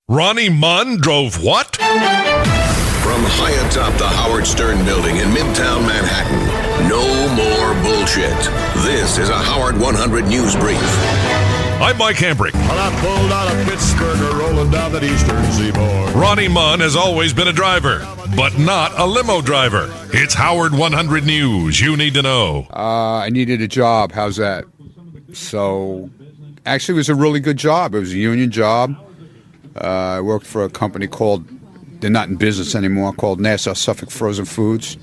Ronnie Mund drove what? From high atop the Howard Stern building in Midtown Manhattan, no more bullshit. This is a Howard 100 News Brief. I'm Mike Hambrick. Well, I pulled out of Pittsburgh, rolling down that eastern seaboard. Ronnie Mund has always been a driver, but not a limo driver. It's Howard 100 News. You need to know. I needed a job. How's that? So, actually, it was a really good job. It was a union job. I worked for a company called, they're not in business anymore, called Nassau Suffolk Frozen Foods.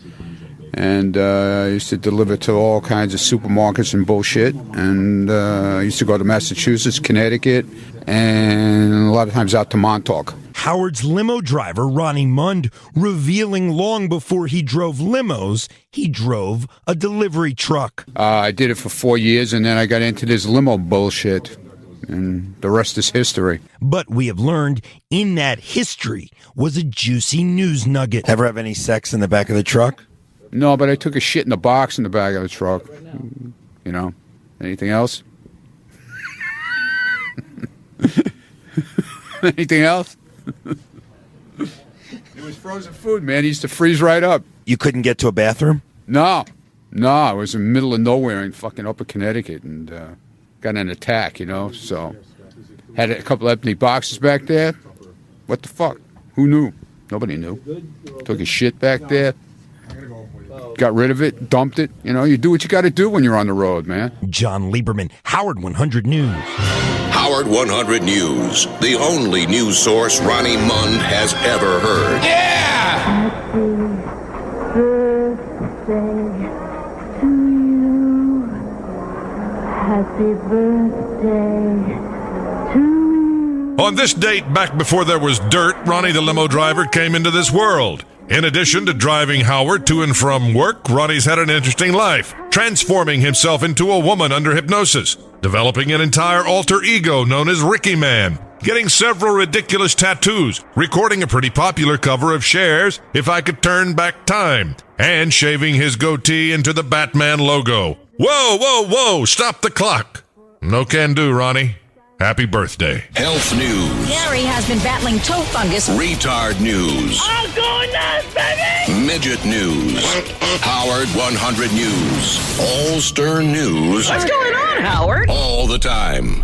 And I used to deliver to all kinds of supermarkets and bullshit. And I used to go to Massachusetts, Connecticut, and a lot of times out to Montauk. Howard's limo driver, Ronnie Mund, revealing long before he drove limos, he drove a delivery truck. I did it for 4 years, and then I got into this limo bullshit. And the rest is history. But we have learned in that history was a juicy news nugget. Ever have any sex in the back of the truck? No, but I took a shit in the box in the back of the truck. You know, anything else? Anything else? It was frozen food, man. It used to freeze right up. You couldn't get to a bathroom? No, I was in the middle of nowhere in fucking upper Connecticut and got an attack, you know, so had a couple empty boxes back there. What the fuck? Who knew? Nobody knew. Took a shit back there. Got rid of it, dumped it. You know, you do what you got to do when you're on the road, man. John Lieberman, Howard 100 News. Howard 100 News, the only news source Ronnie Mund has ever heard. Yeah! Happy birthday to you. On this date, back before there was dirt, Ronnie the limo driver came into this world. In addition to driving Howard to and from work, Ronnie's had an interesting life, transforming himself into a woman under hypnosis, developing an entire alter ego known as Ricky Man, getting several ridiculous tattoos, recording a pretty popular cover of Cher's If I Could Turn Back Time, and shaving his goatee into the Batman logo. Whoa, stop the clock. No can do, Ronnie. Happy birthday. Health news. Gary has been battling toe fungus. Retard news. I'm going nuts, baby! Midget news. Howard 100 News. All Stern News. What's going on, Howard? All the time.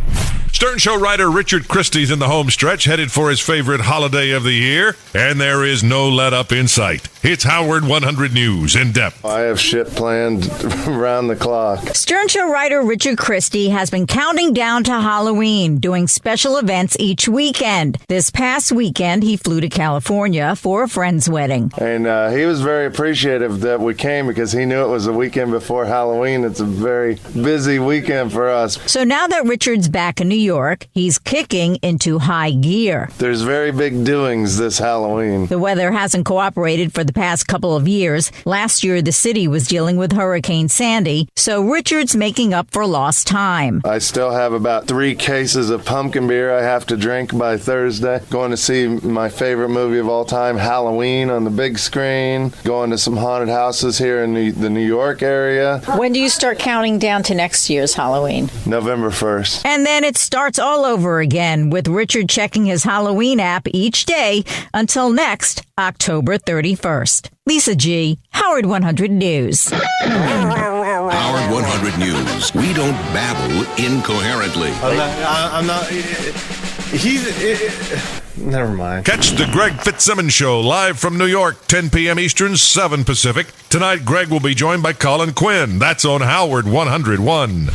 Stern Show writer Richard Christie's in the home stretch, headed for his favorite holiday of the year, and there is no let-up in sight. It's Howard 100 News in depth. I have shit planned around the clock. Stern Show writer Richard Christie has been counting down to Halloween, doing special events each weekend. This past weekend, he flew to California for a friend's wedding. And he was very appreciative that we came because he knew it was the weekend before Halloween. It's a very busy weekend for us. So now that Richard's back in New York, he's kicking into high gear. There's very big doings this Halloween. The weather hasn't cooperated for the past couple of years. Last year, the city was dealing with Hurricane Sandy, so Richard's making up for lost time. I still have about 3 cases of pumpkin beer I have to drink by Thursday. Going to see my favorite movie of all time, Halloween, on the big screen. Going to some haunted houses here in the New York area. When do you start counting down to next year's Halloween? November 1st. And then it starts all over again, with Richard checking his Halloween app each day until next October 31st. Lisa G., Howard 100 News. Howard 100 News. We don't babble incoherently. Never mind. Catch the Greg Fitzsimmons Show live from New York, 10 p.m. Eastern, 7 Pacific. Tonight, Greg will be joined by Colin Quinn. That's on Howard 101.